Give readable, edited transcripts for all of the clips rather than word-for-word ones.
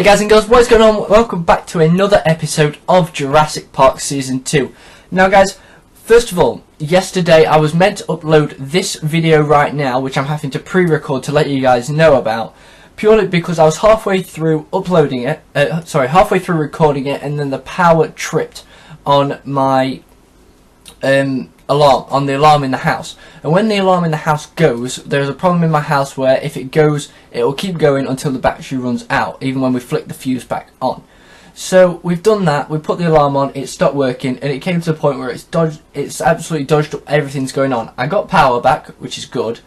Hey guys and girls, what is going on? Welcome back to another episode of Jurassic Park Season 2. Now guys, first of all, yesterday I was meant to upload this video right now, which I'm having to pre-record to let you guys know about, purely because I was halfway through uploading it, halfway through recording it, and then the power tripped on my alarm, on the alarm in the house. And when the alarm in the house goes, there's a problem in my house where if it goes, it will keep going until the battery runs out, even when we flick the fuse back on. So we've done that, we put the alarm on, it stopped working, and it came to the point where it's absolutely dodged up everything's going on. I got power back, which is good,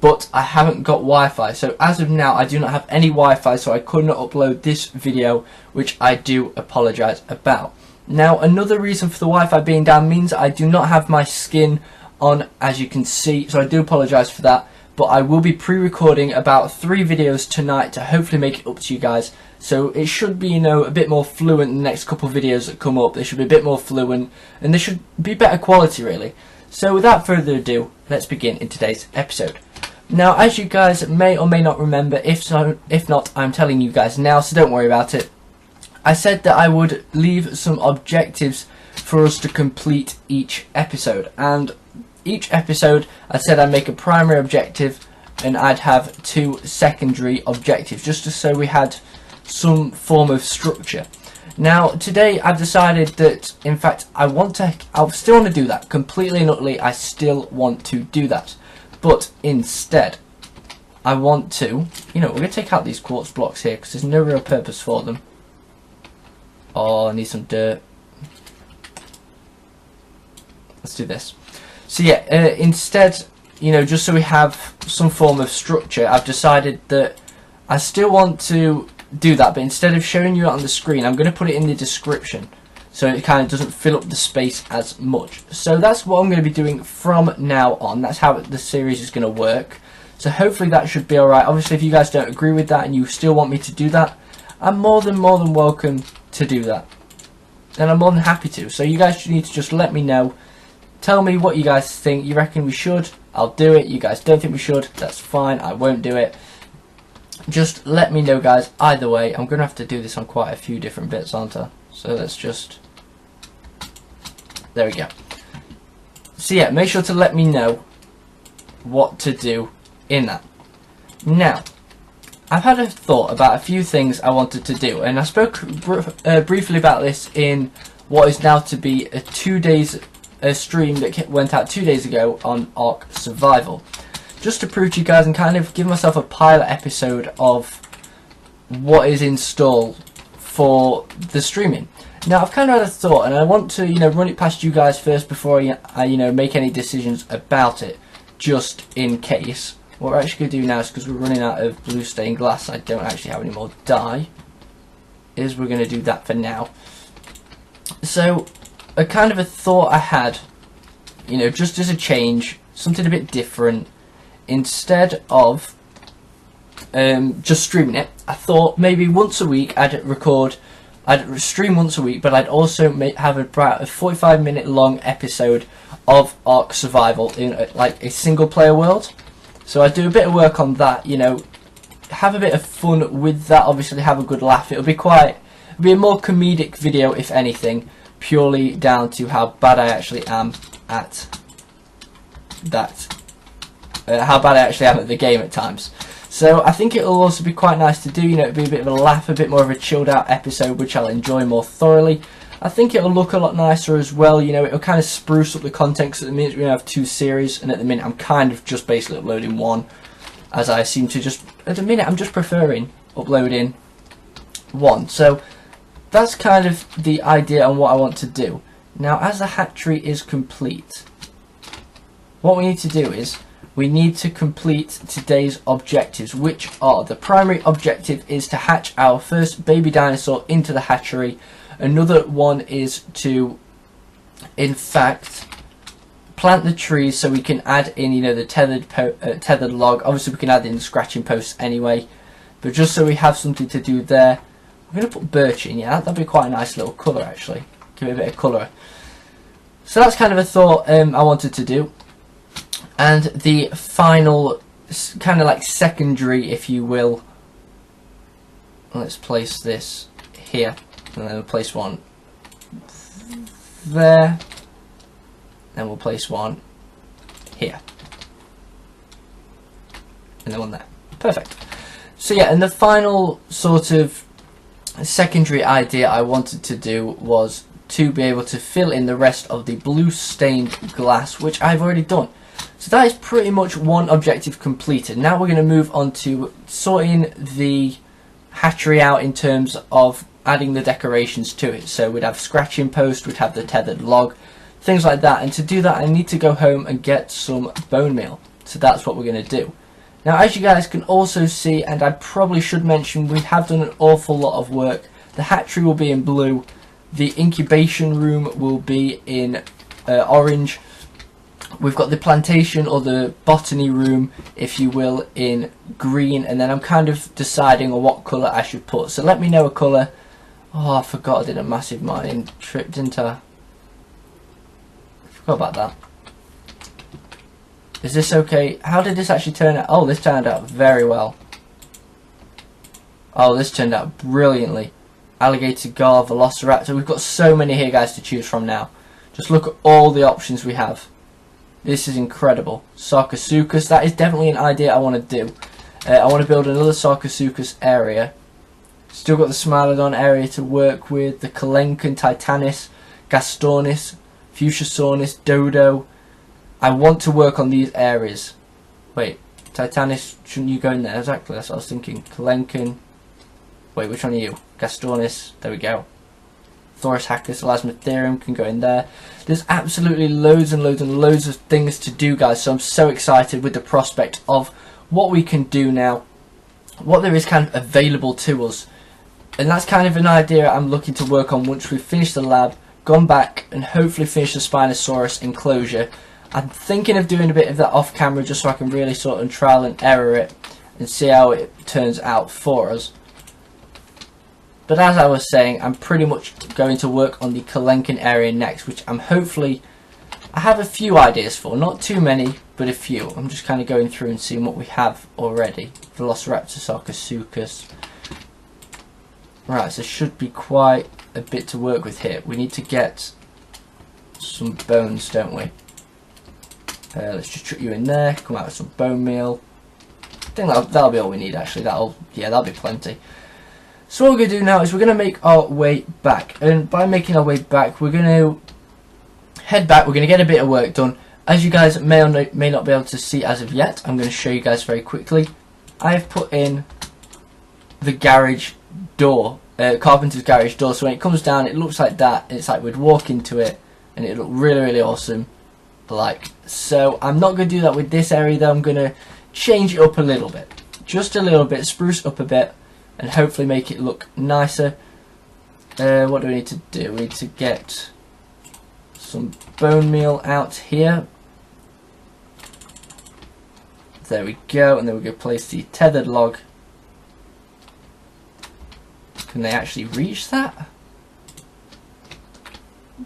but I haven't got Wi-Fi. So as of now, I do not have any Wi-Fi, so I could not upload this video, which I do apologise about. Now, another reason for the Wi-Fi being down means I do not have my skin on, as you can see, so I do apologise for that, but I will be pre-recording about 3 videos tonight to hopefully make it up to you guys, so it should be, a bit more fluent in the next couple of videos that come up. They should be a bit more fluent, and they should be better quality, really. So without further ado, let's begin in today's episode. Now, as you guys may or may not remember, if not, I'm telling you guys now, so don't worry about it. I said that I would leave some objectives for us to complete each episode, and each episode I said I'd make a primary objective and I'd have 2 secondary objectives, just so we had some form of structure. Now today I've decided that, in fact, I still want to do that completely and utterly. I still want to do that, but instead I want to, we're going to take out these quartz blocks here because there's no real purpose for them. Oh, I need some dirt. Let's do this. So yeah, instead, just so we have some form of structure, I've decided that I still want to do that, but instead of showing you it on the screen, I'm going to put it in the description, so it kind of doesn't fill up the space as much. So that's what I'm going to be doing from now on. That's how the series is going to work. So hopefully that should be alright. Obviously, if you guys don't agree with that and you still want me to do that, I'm more than welcome to do that, and I'm more than happy to. So you guys need to just let me know. Tell me what you guys think. You reckon we should? I'll do it. You guys don't think we should? That's fine. I won't do it. Just let me know, guys. Either way, I'm going to have to do this on quite a few different bits, aren't I? So let's just... There we go. So yeah, make sure to let me know what to do in that. Now, I've had a thought about a few things I wanted to do, and I spoke briefly about this in what is now to be a 2 days stream that went out 2 days ago on Ark Survival, just to prove to you guys and kind of give myself a pilot episode of what is in store for the streaming. Now, I've kind of had a thought, and I want to run it past you guys first before I make any decisions about it, just in case. What we're actually going to do now is, because we're running out of blue stained glass, I don't actually have any more dye, is we're going to do that for now. So, a kind of a thought I had, just as a change, something a bit different, instead of just streaming it, I thought maybe once a week I'd stream once a week, but I'd also have about a 45-minute long episode of Ark Survival in like a single player world. So I do a bit of work on that, have a bit of fun with that, obviously have a good laugh. It'll be a more comedic video, if anything, purely down to how bad I actually am at that. How bad I actually am at the game at times. So I think it'll also be quite nice to do, it'll be a bit of a laugh, a bit more of a chilled out episode, which I'll enjoy more thoroughly. I think it'll look a lot nicer as well, it'll kind of spruce up the content, because at the minute we're going to have 2 series, and at the minute I'm kind of just basically uploading 1, as I seem to at the minute I'm just preferring uploading 1. So that's kind of the idea on what I want to do. Now, as the hatchery is complete, what we need to do is, we need to complete today's objectives, which are, the primary objective is to hatch our first baby dinosaur into the hatchery. Another one is to, in fact, plant the trees so we can add in, the tethered log. Obviously, we can add in the scratching posts anyway, but just so we have something to do there, I'm going to put birch in. Yeah, that'd be quite a nice little colour actually. Give it a bit of colour. So that's kind of a thought I wanted to do. And the final, kind of like secondary, if you will, let's place this here, and then we'll place one there, then we'll place one here, and then one there. Perfect. So yeah, and the final sort of secondary idea I wanted to do was to be able to fill in the rest of the blue stained glass, which I've already done. So that is pretty much one objective completed. Now we're going to move on to sorting the hatchery out in terms of adding the decorations to it. So we'd have scratching post, we'd have the tethered log, things like that. And to do that I need to go home and get some bone meal. So that's what we're going to do. Now, as you guys can also see, and I probably should mention, we have done an awful lot of work. The hatchery will be in blue, the incubation room will be in orange, we've got the plantation or the botany room, if you will, in green, and then I'm kind of deciding on what colour I should put. So let me know a colour. Oh, I forgot I did a massive mining trip, didn't I? Forgot about that. Is this okay? How did this actually turn out? Oh, this turned out very well. Oh, this turned out brilliantly. Alligator gar, Velociraptor. We've got so many here, guys, to choose from now. Just look at all the options we have. This is incredible. Sarcosuchus. That is definitely an idea I want to do. I want to build another Sarcosuchus area. Still got the Smilodon area to work with. The Coelencan, Titanis, Gastonis, Fuchsiasaurus, Dodo. I want to work on these areas. Wait, Titanis, shouldn't you go in there? Exactly, that's what I was thinking. Coelencan. Wait, which one are you? Gastonis. There we go. Thorishaccus, Elasmotherium can go in there. There's absolutely loads and loads and loads of things to do, guys. So I'm so excited with the prospect of what we can do now. What there is kind of available to us. And that's kind of an idea I'm looking to work on once we've finished the lab, gone back and hopefully finish the Spinosaurus enclosure. I'm thinking of doing a bit of that off camera just so I can really sort of trial and error it and see how it turns out for us. But as I was saying, I'm pretty much going to work on the Coelencan area next, which I have a few ideas for. Not too many, but a few. I'm just kind of going through and seeing what we have already. Velociraptor, Sarcosuchus. Right, so there should be quite a bit to work with here. We need to get some bones, don't we? Let's just chuck you in there, come out with some bone meal. I think that'll be all we need, actually. That'll be plenty. So what we're going to do now is we're going to make our way back. And by making our way back, we're going to head back. We're going to get a bit of work done. As you guys may or may not be able to see as of yet, I'm going to show you guys very quickly. I have put in the garage door, carpenter's garage door. So when it comes down, it looks like that. It's like we'd walk into it and it look really, really awesome. Like so. I'm not going to do that with this area though. I'm going to change it up a little bit, just a little bit, spruce up a bit, and hopefully make it look nicer. What do we need to do? We need to get some bone meal out here. There we go, and then we're going to place the tethered log. Can they actually reach that?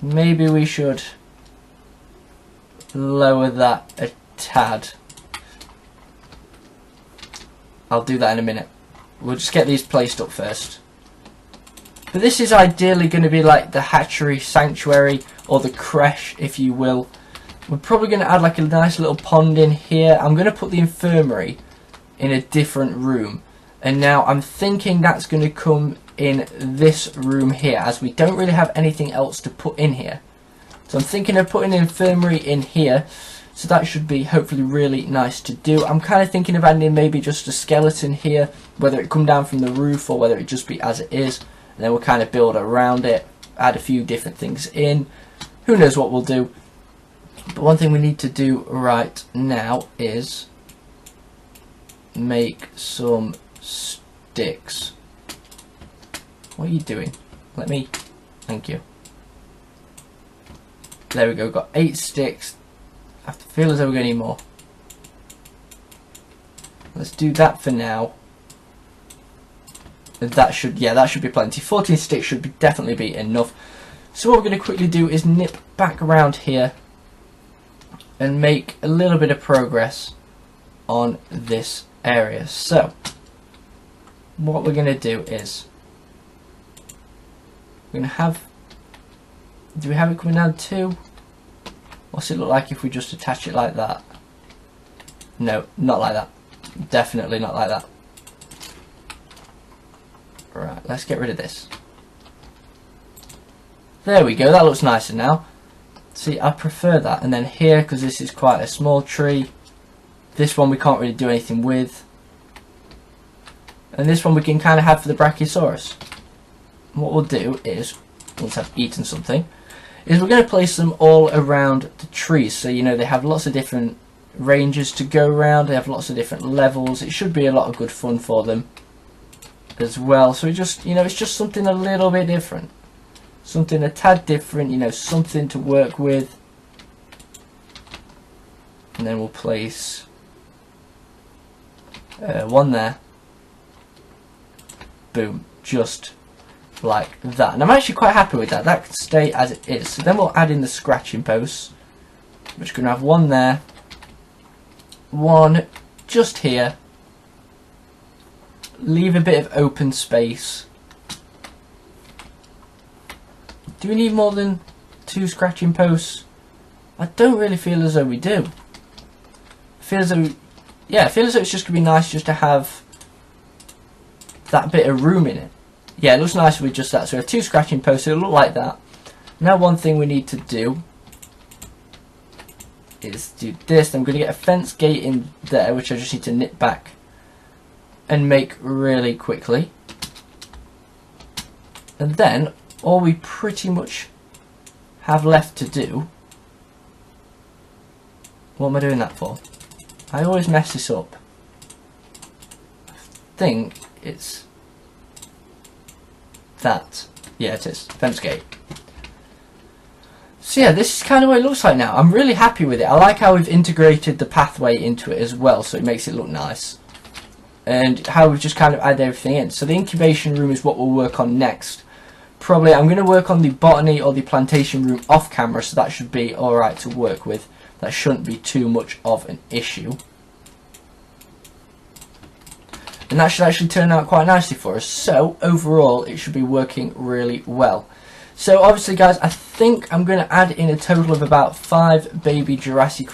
Maybe we should lower that a tad. I'll do that in a minute. We'll just get these placed up first. But this is ideally going to be like the hatchery sanctuary, or the creche if you will. We're probably going to add like a nice little pond in here. I'm going to put the infirmary in a different room. And now I'm thinking that's going to come in this room here, as we don't really have anything else to put in here. So I'm thinking of putting an infirmary in here, so that should be hopefully really nice to do. I'm kind of thinking of adding maybe just a skeleton here, whether it come down from the roof or whether it just be as it is, and then we'll kind of build around it, add a few different things in. Who knows what we'll do. But one thing we need to do right now is make some sticks. What are you doing? Let me... Thank you. There we go, got 8 sticks. I feel as though we're going to need more. Let's do that for now. That should be plenty. 14 sticks should definitely be enough. So what we're going to quickly do is nip back around here and make a little bit of progress on this area. So what we're going to do is we're going to have, do we have it coming down too? What's it look like if we just attach it like that? No, not like that. Definitely not like that. Right, let's get rid of this. There we go, that looks nicer now. See, I prefer that. And then here, because this is quite a small tree, this one we can't really do anything with. And this one we can kind of have for the Brachiosaurus. And what we'll do is, once I've eaten something, is we're going to place them all around the trees. So, you know, they have lots of different ranges to go around, they have lots of different levels. It should be a lot of good fun for them as well. So it just, you know, it's just something a little bit different. Something a tad different, you know, something to work with. And then we'll place one there. Boom, just like that. And I'm actually quite happy with that. That can stay as it is. So then we'll add in the scratching posts. We're just going to have one there, one just here. Leave a bit of open space. Do we need more than 2 scratching posts? I don't really feel as though we do. I feel as though, yeah, I feel as though it's just going to be nice just to have that bit of room in it. Yeah, it looks nicer with just that. So we have 2 scratching posts, so it'll look like that. Now one thing we need to do is do this. I'm going to get a fence gate in there, which I just need to nip back and make really quickly. And then all we pretty much have left to do, what am I doing that for? I always mess this up. I think it's that. Yeah, it is. Fence gate. So yeah, this is kind of what it looks like now. I'm really happy with it. I like how we've integrated the pathway into it as well, so it makes it look nice. And how we've just kind of added everything in. So the incubation room is what we'll work on next. Probably I'm going to work on the botany or the plantation room off camera, so that should be alright to work with. That shouldn't be too much of an issue. And that should actually turn out quite nicely for us. So overall it should be working really well. So obviously guys, I think I'm going to add in a total of about 5 baby Jurassic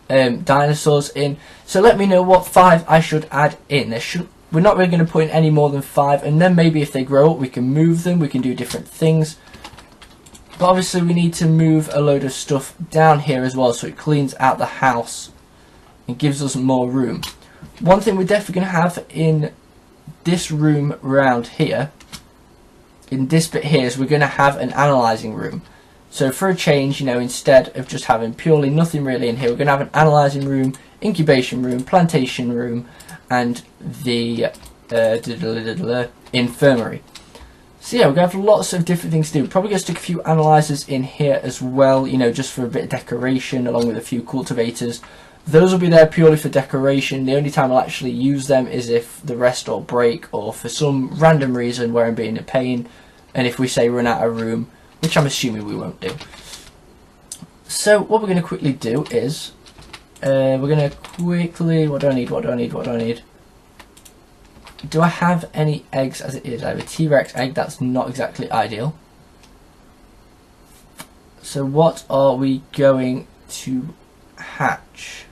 dinosaurs in. So let me know what 5 I should add in. We're not really going to put in any more than 5, and then maybe if they grow up we can move them, we can do different things. But obviously we need to move a load of stuff down here as well, so it cleans out the house and gives us more room. One thing we're definitely going to have in this room around here, in this bit here, is we're going to have an analysing room. So for a change, you know, instead of just having purely nothing really in here, we're going to have an analysing room, incubation room, plantation room, and the infirmary. So yeah, we're going to have lots of different things to do. Probably going to stick a few analyzers in here as well, you know, just for a bit of decoration, along with a few cultivators. Those will be there purely for decoration. The only time I'll actually use them is if the rest all break, or for some random reason where I'm being a pain, and if we say run out of room, which I'm assuming we won't do. So what we're going to quickly do is, we're going to quickly, what do I need? Do I have any eggs as it is? I have a T-Rex egg, that's not exactly ideal. So what are we going to hatch?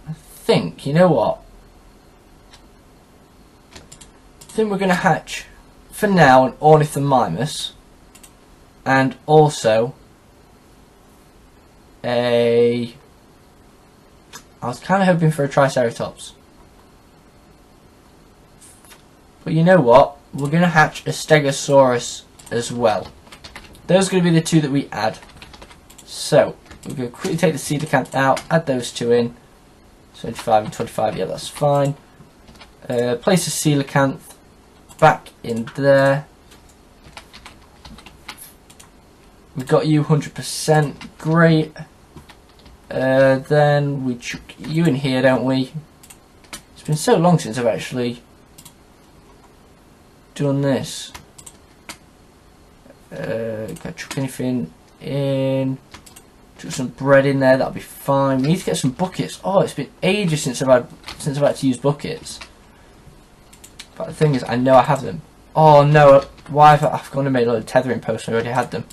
I think, you know what? I think we're going to hatch, for now, an Ornithomimus, and also I was kind of hoping for a Triceratops. But you know what? We're going to hatch a Stegosaurus as well. Those are going to be the 2 that we add. So, we're going to quickly take the coelacanth out, add those 2 in. 25 and 25, yeah, that's fine. Place the coelacanth back in there. We've got you 100%, great. Then we chuck you in here, don't we? It's been so long since I've actually done this. Can I chuck anything in? Chuck some bread in there, that'll be fine. We need to get some buckets. Oh, it's been ages since I've had to use buckets. But the thing is, I know I have them. Oh no, why have I've gone and made a load of tethering posts and I already had them.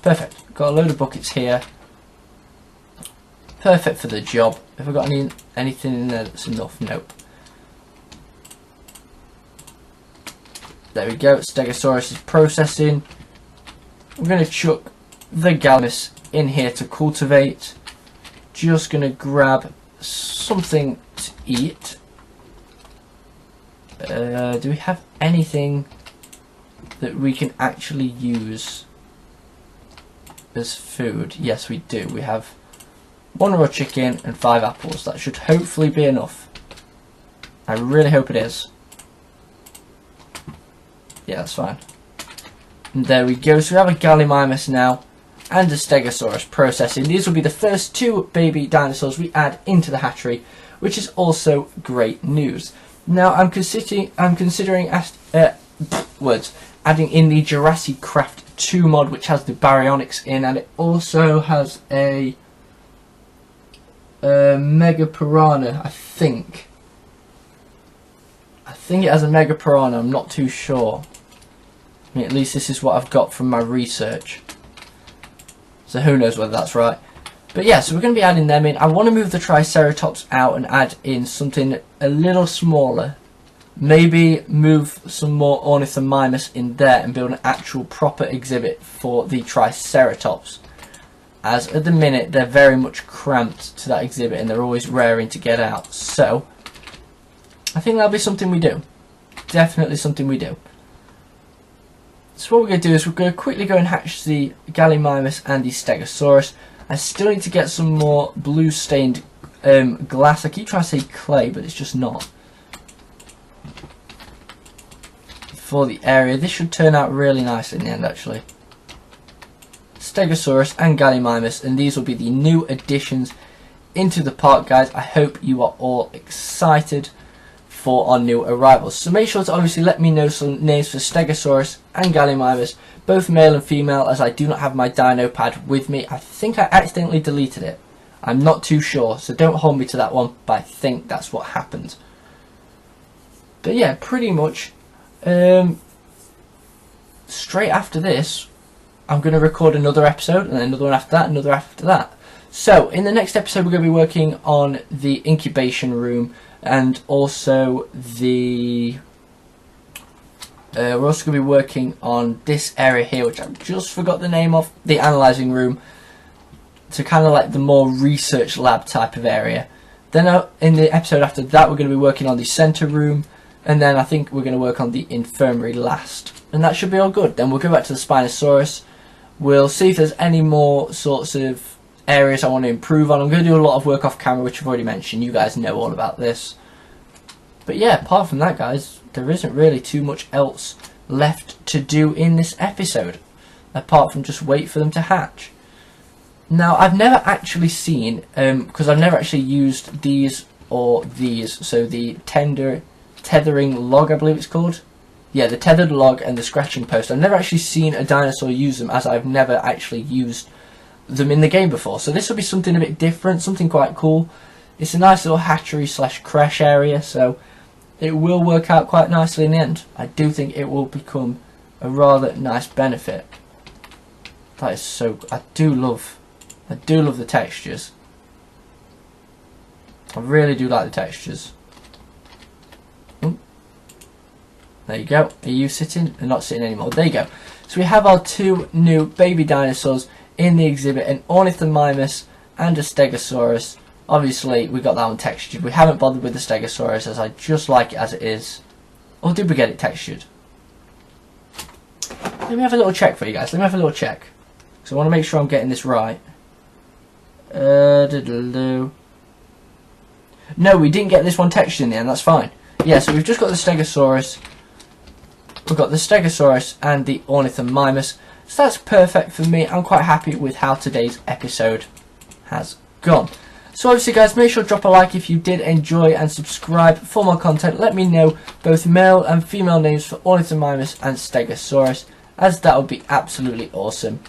Perfect. Got a load of buckets here. Perfect for the job. Have I got anything in there that's enough? Nope. There we go. Stegosaurus is processing. I'm going to chuck the Gallimimus in here to cultivate. Just going to grab something to eat. Do we have anything that we can actually use as food? Yes, we do. We have 1 raw chicken and 5 apples. That should hopefully be enough. I really hope it is. Yeah, that's fine. And there we go. So we have a Gallimimus now and a Stegosaurus processing. These will be the first 2 baby dinosaurs we add into the hatchery, which is also great news. Now I'm considering adding in the Jurassic Craft 2 mod, which has the baryonyx in, and it also has a Mega Piranha, I think it has a Mega Piranha, I'm not too sure. I mean, at least this is what I've got from my research. So who knows whether that's right. But yeah, so we're going to be adding them in. I want to move the Triceratops out and add in something a little smaller. Maybe move some more Ornithomimus in there and build an actual proper exhibit for the Triceratops. As at the minute they're very much cramped to that exhibit and they're always raring to get out. So I think that'll be something we do. Definitely something we do. So what we're going to do is we're going to quickly go and hatch the Gallimimus and the Stegosaurus. I still need to get some more blue stained glass. I keep trying to say clay, but it's just not. For the area, this should turn out really nice in the end, actually. Stegosaurus and Gallimimus, and these will be the new additions into the park, guys. I hope you are all excited for our new arrivals. So make sure to obviously let me know some names for Stegosaurus and Gallimimus, both male and female, as I do not have my dino pad with me. I think I accidentally deleted it. I'm not too sure, so don't hold me to that one, but I think that's what happened. But yeah, pretty much straight after this I'm going to record another episode, and then another one after that, another after that. So in the next episode we're going to be working on the incubation room, and also we're also going to be working on this area here, which I've just forgot the name of, the analysing room, to kind of like the more research lab type of area. Then in the episode after that we're going to be working on the centre room, and then I think we're going to work on the infirmary last, and that should be all good. Then we'll go back to the Spinosaurus. We'll see if there's any more sorts of areas I want to improve on. I'm going to do a lot of work off camera, which I've already mentioned. You guys know all about this. But yeah, apart from that, guys, there isn't really too much else left to do in this episode, apart from just wait for them to hatch. Now, I've never actually seen, because I've never actually used these or these, so the tethering log, I believe it's called. Yeah, the tethered log and the scratching post. I've never actually seen a dinosaur use them, as I've never actually used them in the game before. So this will be something a bit different, something quite cool. It's a nice little hatchery slash creche area, so it will work out quite nicely in the end. I do think it will become a rather nice benefit. That is so... I do love the textures. I really do like the textures. There you go. Are you sitting? They're not sitting anymore. There you go. So we have our 2 new baby dinosaurs in the exhibit, an Ornithomimus and a Stegosaurus. Obviously, we got that one textured. We haven't bothered with the Stegosaurus, as I just like it as it is. Or did we get it textured? Let me have a little check for you guys. Let me have a little check. So I want to make sure I'm getting this right. No, we didn't get this one textured in the end. That's fine. Yeah, so we've just got the Stegosaurus. We've got the Stegosaurus and the Ornithomimus. So that's perfect for me. I'm quite happy with how today's episode has gone. So obviously, guys, make sure to drop a like if you did enjoy, and subscribe for more content. Let me know both male and female names for Ornithomimus and Stegosaurus, as that would be absolutely awesome.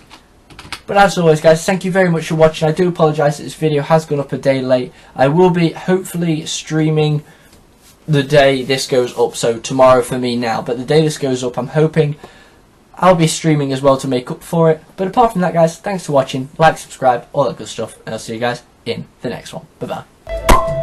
But as always, guys, thank you very much for watching. I do apologise that this video has gone up a day late. I will be hopefully streaming the day this goes up, so tomorrow for me now, but the day this goes up I'm hoping I'll be streaming as well to make up for it. But apart from that, guys, thanks for watching, like, subscribe, all that good stuff, and I'll see you guys in the next one. Bye bye.